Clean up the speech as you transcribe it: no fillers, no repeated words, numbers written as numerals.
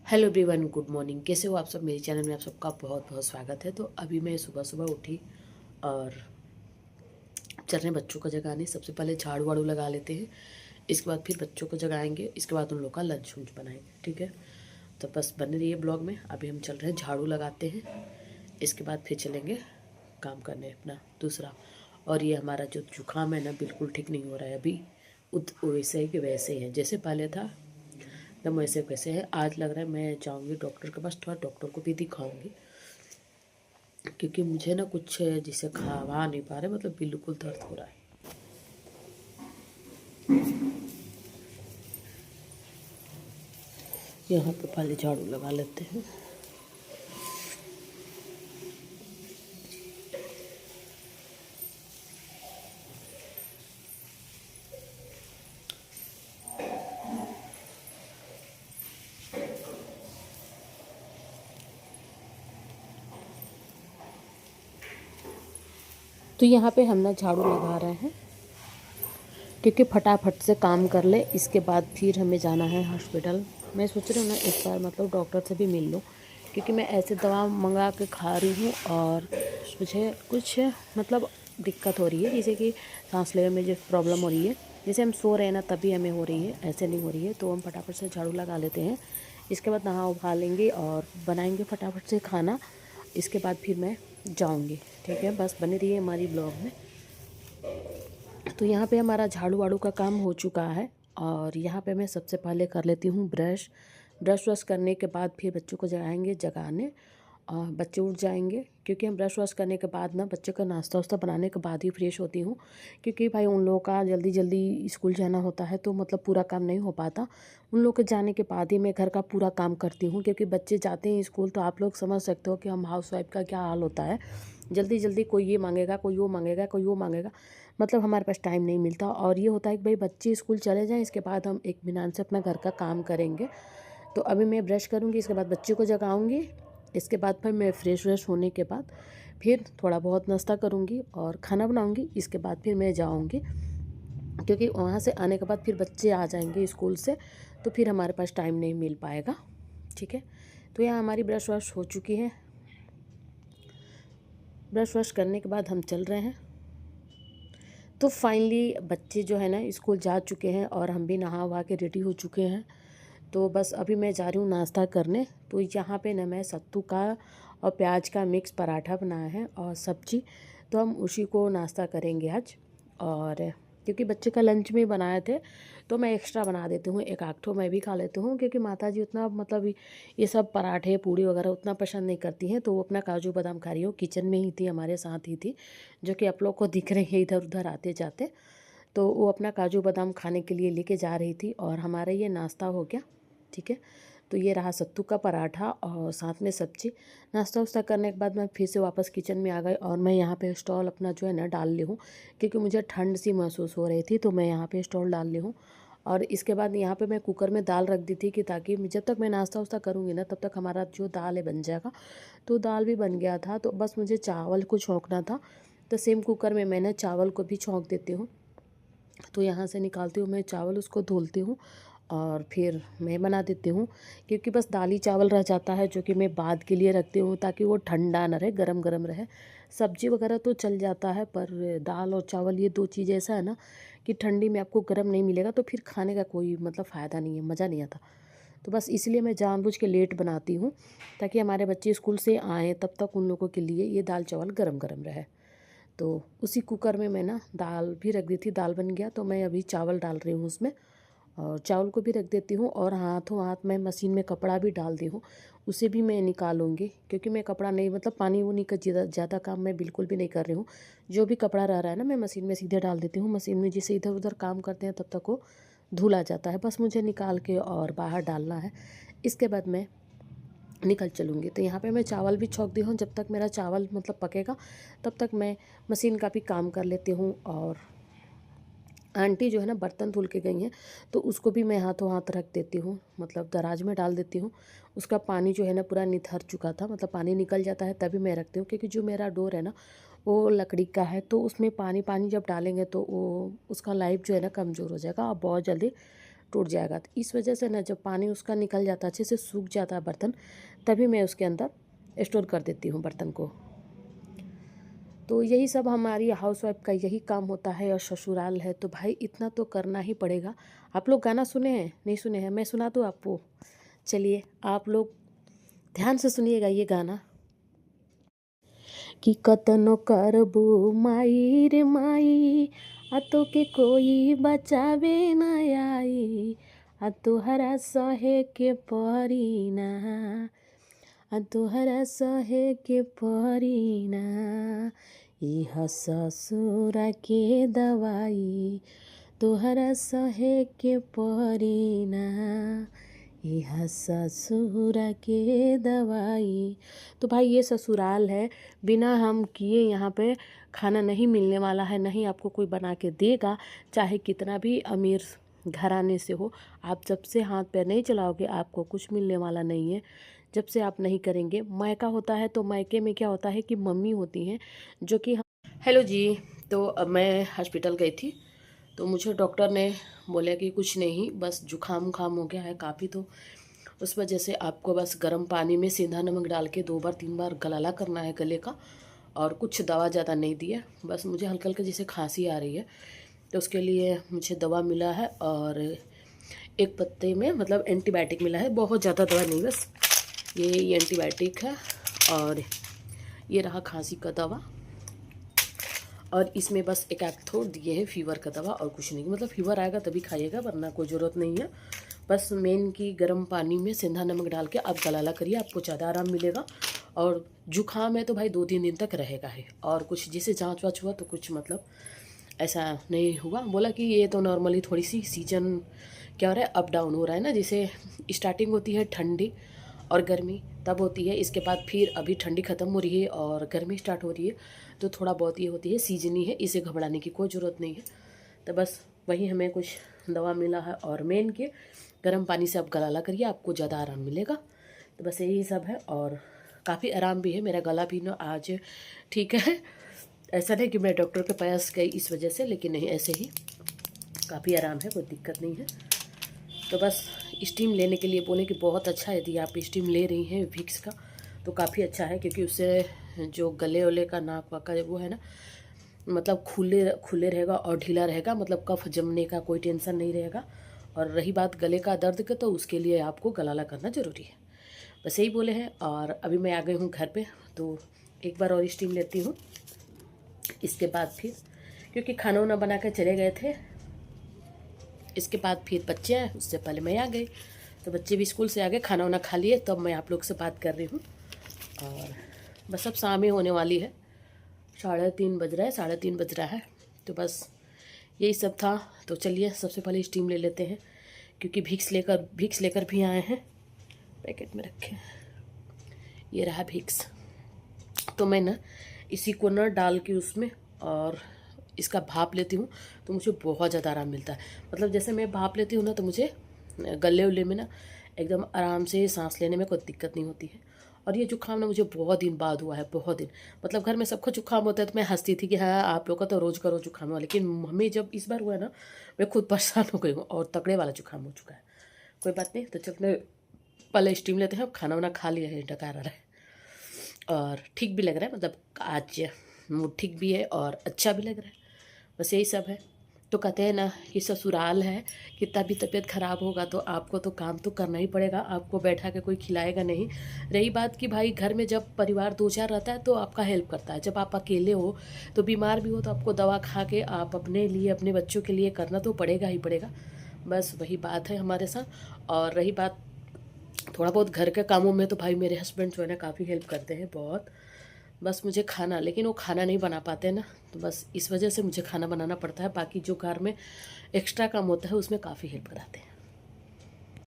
Hello everyone, good morning. कैसे हो आप सब? मेरे चैनल में आप सबका बहुत बहुत स्वागत है। तो अभी मैं सुबह सुबह उठी और चल रहे हैं बच्चों को जगाने। सबसे पहले झाड़ू वाड़ू लगा लेते हैं, इसके बाद फिर बच्चों को जगाएंगे, इसके बाद उन लोग का लंच वंच बनाएंगे। ठीक है, तो बस बने रहिए ब्लॉग में। अभी हम चल रहे हैं, झाड़ू लगाते हैं, इसके बाद फिर चलेंगे काम करने अपना दूसरा। और ये हमारा जो जुकाम है ना, बिल्कुल ठीक नहीं हो रहा है अभी। वैसे ही कि वैसे ही है जैसे पहले था, एकदम वैसे कैसे है। आज लग रहा है मैं जाऊंगी डॉक्टर के पास, थोड़ा डॉक्टर को भी दिखाऊंगी, क्योंकि मुझे ना कुछ जिसे खा नहीं पा रहे, मतलब बिल्कुल दर्द हो रहा है। यहाँ पे पहले झाड़ू लगा लेते हैं। तो यहाँ पे हम ना झाड़ू लगा रहे हैं, क्योंकि फटाफट से काम कर ले, इसके बाद फिर हमें जाना है हॉस्पिटल। मैं सोच रही हूँ ना इस बार मतलब डॉक्टर से भी मिल लूँ, क्योंकि मैं ऐसे दवा मंगा के खा रही हूँ और मुझे कुछ मतलब दिक्कत हो रही है, जैसे कि सांस लेने में जो प्रॉब्लम हो रही है। जैसे हम सो रहे हैं ना तभी हमें हो रही है, ऐसे नहीं हो रही है। तो हम फटाफट से झाड़ू लगा लेते हैं, इसके बाद नहा उहा लेंगे और बनाएंगे फटाफट से खाना। इसके बाद फिर मैं जाऊँगी। ठीक है, बस बनी रहिए हमारी ब्लॉग में। तो यहाँ पे हमारा झाड़ू वाड़ू का काम हो चुका है और यहाँ पे मैं सबसे पहले कर लेती हूँ ब्रश। ब्रश वश करने के बाद फिर बच्चों को जगाएंगे जगाने, और बच्चे उठ जाएंगे, क्योंकि हम ब्रश वश करने के बाद ना बच्चे का नाश्ता वास्ता बनाने के बाद ही फ्रेश होती हूँ। क्योंकि भाई उन लोगों का जल्दी जल्दी स्कूल जाना होता है, तो मतलब पूरा काम नहीं हो पाता। उन लोग के जाने के बाद ही मैं घर का पूरा काम करती हूँ, क्योंकि बच्चे जाते हैं स्कूल तो आप लोग समझ सकते हो कि हम हाउस वाइफ का क्या हाल होता है। जल्दी जल्दी कोई ये मांगेगा, कोई वो मांगेगा, कोई वो मांगेगा, मतलब हमारे पास टाइम नहीं मिलता। और ये होता है कि भाई बच्चे स्कूल चले जाएं, इसके बाद हम इत्मीनान से अपना घर का काम करेंगे। तो अभी मैं ब्रश करूँगी, इसके बाद बच्चे को जगाऊँगी, इसके बाद फिर मैं फ्रेश व्रेश होने के बाद फिर थोड़ा बहुत नाश्ता करूँगी और खाना बनाऊँगी। इसके बाद फिर मैं जाऊँगी, क्योंकि वहाँ से आने के बाद फिर बच्चे आ जाएंगे स्कूल से, तो फिर हमारे पास टाइम नहीं मिल पाएगा। ठीक है, तो यहाँ हमारी ब्रश वश हो चुकी है। ब्रश वश करने के बाद हम चल रहे हैं। तो फाइनली बच्चे जो है ना स्कूल जा चुके हैं और हम भी नहा वहा के रेडी हो चुके हैं। तो बस अभी मैं जा रही हूँ नाश्ता करने। तो यहाँ पे ना मैं सत्तू का और प्याज का मिक्स पराठा बनाया है और सब्जी, तो हम उसी को नाश्ता करेंगे आज। और क्योंकि बच्चे का लंच में बनाए थे, तो मैं एक्स्ट्रा बना देती हूँ, एक आध ठो मैं भी खा लेती हूँ, क्योंकि माता जी उतना मतलब ये सब पराठे पूड़ी वगैरह उतना पसंद नहीं करती हैं। तो वो अपना काजू बादाम खा रही हो, किचन में ही थी, हमारे साथ ही थी, जो कि आप लोग को दिख रहे हैं इधर उधर आते जाते। तो वो अपना काजू बादाम खाने के लिए लेके जा रही थी और हमारा ये नाश्ता हो गया। ठीक है, तो ये रहा सत्तू का पराठा और साथ में सब्जी। नाश्ता वास्ता करने के बाद मैं फिर से वापस किचन में आ गई और मैं यहाँ पे स्टॉल अपना जो है ना डाल ली हूँ, क्योंकि मुझे ठंड सी महसूस हो रही थी, तो मैं यहाँ पे स्टॉल डाल ली हूँ। और इसके बाद यहाँ पे मैं कुकर में दाल रख दी थी, कि ताकि जब तक मैं नाश्ता वास्ता करूँगी ना तब तक हमारा जो दाल है बन जाएगा। तो दाल भी बन गया था, तो बस मुझे चावल को छौंकना था। तो सेम कुकर में मैंने चावल को भी छौंक देती हूँ। तो यहाँ से निकालती हूँ मैं चावल, उसको धुलती हूँ और फिर मैं बना देती हूँ, क्योंकि बस दाल ही चावल रह जाता है, जो कि मैं बाद के लिए रखती हूँ, ताकि वो ठंडा ना रहे, गरम गरम रहे। सब्जी वगैरह तो चल जाता है, पर दाल और चावल ये दो चीज़ ऐसा है ना कि ठंडी में आपको गरम नहीं मिलेगा तो फिर खाने का कोई मतलब फ़ायदा नहीं है, मज़ा नहीं आता। तो बस इसलिए मैं जानबूझ के लेट बनाती हूँ, ताकि हमारे बच्चे स्कूल से आएँ तब तक उन लोगों के लिए ये दाल चावल गरम गरम रहे। तो उसी कुकर में मैं ना दाल भी रख दी थी, दाल बन गया, तो मैं अभी चावल डाल रही हूँ उसमें, और चावल को भी रख देती हूँ। और हाथों हाथ मैं मशीन में कपड़ा भी डाल दी हूँ, उसे भी मैं निकालूंगी, क्योंकि मैं कपड़ा नहीं मतलब पानी वो नहीं का ज़्यादा काम मैं बिल्कुल भी नहीं कर रही हूँ। जो भी कपड़ा रह रहा है ना मैं मशीन में सीधे डाल देती हूँ। मशीन में जैसे इधर उधर काम करते हैं तब तक वो धुला जाता है, बस मुझे निकाल के और बाहर डालना है। इसके बाद मैं निकल चलूँगी। तो यहाँ पे मैं चावल भी छौंक दी हूँ, जब तक मेरा चावल मतलब पकेगा तब तक मैं मशीन का भी काम कर लेती हूँ। और आंटी जो है ना बर्तन धुल के गई हैं, तो उसको भी मैं हाथों हाथ रख देती हूँ, मतलब दराज में डाल देती हूँ। उसका पानी जो है ना पूरा निथर चुका था, मतलब पानी निकल जाता है तभी मैं रखती हूँ, क्योंकि जो मेरा डोर है ना वो लकड़ी का है, तो उसमें पानी पानी जब डालेंगे तो वो उसका लाइफ जो है ना कमज़ोर हो जाएगा और बहुत जल्दी टूट जाएगा। तो इस वजह से ना जब पानी उसका निकल जाता है, अच्छे से सूख जाता है बर्तन, तभी मैं उसके अंदर स्टोर कर देती हूँ बर्तन को। तो यही सब हमारी हाउसवाइफ का यही काम होता है। और ससुराल है तो भाई इतना तो करना ही पड़ेगा। आप लोग गाना सुने हैं? नहीं सुने हैं? मैं सुना दूँ आपको। चलिए आप लोग ध्यान से सुनिएगा ये गाना। कि कतनो करबू माई रे माई, आ तो के कोई बचावे न आई, आ तोहरा सहे के परी ना, आ तोहरा सहे के परी ना, इह ससुर के दवाई, तोहरा सहे के परी ना, यह ससुर के दवाई। तो भाई ये ससुराल है, बिना हम किए यहाँ पे खाना नहीं मिलने वाला है, नहीं आपको कोई बना के देगा, चाहे कितना भी अमीर घराने से हो। आप जब से हाथ पैर नहीं चलाओगे आपको कुछ मिलने वाला नहीं है, जब से आप नहीं करेंगे। मायका होता है तो मायके में क्या होता है कि मम्मी होती हैं जो कि हेलो जी। तो अब मैं हॉस्पिटल गई थी, तो मुझे डॉक्टर ने बोला कि कुछ नहीं, बस जुकाम हो गया है काफ़ी, तो उस वजह से आपको बस गर्म पानी में सेंधा नमक डाल के 2 बार 3 बार गलाला करना है गले का। और कुछ दवा ज़्यादा नहीं दी है, बस मुझे हल्का हल्का जैसे खांसी आ रही है तो उसके लिए मुझे दवा मिला है। और एक पत्ते में मतलब एंटीबायोटिक मिला है, बहुत ज़्यादा दवा नहीं, बस ये एंटीबायोटिक है। और ये रहा खांसी का दवा। और इसमें बस एक एप्थोड़ दिए हैं फीवर का दवा, और कुछ नहीं। मतलब फीवर आएगा तभी खाइएगा, वरना कोई ज़रूरत नहीं है। बस मेन की गर्म पानी में सेंधा नमक डाल के आप गलाला करिए, आपको ज़्यादा आराम मिलेगा। और जुकाम है तो भाई 2-3 दिन तक रहेगा है। और कुछ जैसे जाँच वाँच हुआ तो कुछ मतलब ऐसा नहीं हुआ। बोला कि ये तो नॉर्मली थोड़ी सी सीजन क्या हो रहा है, अप डाउन हो रहा है ना, जैसे स्टार्टिंग होती है ठंडी और गर्मी तब होती है, इसके बाद फिर अभी ठंडी ख़त्म हो रही है और गर्मी स्टार्ट हो रही है, तो थोड़ा बहुत ये होती है, सीजनी है, इसे घबराने की कोई ज़रूरत नहीं है। तो बस वही हमें कुछ दवा मिला है। और मेन के गर्म पानी से आप गलाला करिए, आपको ज़्यादा आराम मिलेगा। तो बस यही सब है, और काफ़ी आराम भी है। मेरा गला भी ना आज ठीक है, ऐसा नहीं कि मैं डॉक्टर के पास गई इस वजह से, लेकिन नहीं, ऐसे ही काफ़ी आराम है, कोई दिक्कत नहीं है। तो बस स्टीम लेने के लिए बोले कि बहुत अच्छा है, यदि आप स्टीम ले रही हैं विक्स का तो काफ़ी अच्छा है, क्योंकि उससे जो गले वले का नाक वाक का वो है ना, मतलब खुले रहेगा और ढीला रहेगा, मतलब कफ जमने का कोई टेंशन नहीं रहेगा। और रही बात गले का दर्द का, तो उसके लिए आपको गलाला करना ज़रूरी है। बस यही बोले हैं। और अभी मैं आ गई हूँ घर पे, तो एक बार और स्टीम लेती हूँ, इसके बाद फिर क्योंकि खाना वाना बना कर चले गए थे, इसके बाद फिर बच्चे आए, उससे पहले मैं आ गई। तो बच्चे भी स्कूल से आ गए, खाना वाना खा लिए, तब मैं आप लोग से बात कर रही हूँ। और बस अब शाम ही होने वाली है, 3:30 बज रहा है, 3:30 बज रहा है। तो बस यही सब था। तो चलिए सबसे पहले स्टीम ले लेते हैं, क्योंकि भिक्स लेकर भी आए हैं, पैकेट में रखे हैं। ये रहा भिक्स। तो मैं ना इसी को ना डाल के उसमें और इसका भाप लेती हूँ, तो मुझे बहुत ज़्यादा आराम मिलता है। मतलब जैसे मैं भाप लेती हूँ ना, तो मुझे गले उले में ना एकदम आराम से सांस लेने में कोई दिक्कत नहीं होती है। और ये जुकाम ना मुझे बहुत दिन बाद हुआ है, बहुत दिन। मतलब घर में सबको जुकाम होता है तो मैं हंसती थी कि हाँ आप लोग का तो रोज़ का रोज़ जुकाम हुआ, लेकिन मम्मी जब इस बार हुआ है ना, मैं खुद परेशान हो गई हूँ, और तगड़े वाला जुकाम हो चुका है। कोई बात नहीं, तो चलते पहले स्टीम लेते हैं। अब खाना वाना खा लिया है, डकार रहा है, और ठीक भी लग रहा है, मतलब आज मूड ठीक भी है और अच्छा भी लग रहा है। बस यही सब है। तो कहते हैं ना, ये ससुराल है, कितना भी तबीयत ख़राब होगा तो आपको तो काम तो करना ही पड़ेगा, आपको बैठा के कोई खिलाएगा नहीं। रही बात कि भाई घर में जब परिवार 2-4 रहता है तो आपका हेल्प करता है, जब आप अकेले हो तो बीमार भी हो तो आपको दवा खा के आप अपने लिए अपने बच्चों के लिए करना तो पड़ेगा ही पड़ेगा। बस वही बात है हमारे साथ। और रही बात थोड़ा बहुत घर के कामों में, तो भाई मेरे हस्बैंड जो है ना काफ़ी हेल्प करते हैं बहुत। बस मुझे खाना, लेकिन वो खाना नहीं बना पाते ना, तो बस इस वजह से मुझे खाना बनाना पड़ता है। बाकी जो घर में एक्स्ट्रा काम होता है उसमें काफ़ी हेल्प कराते हैं।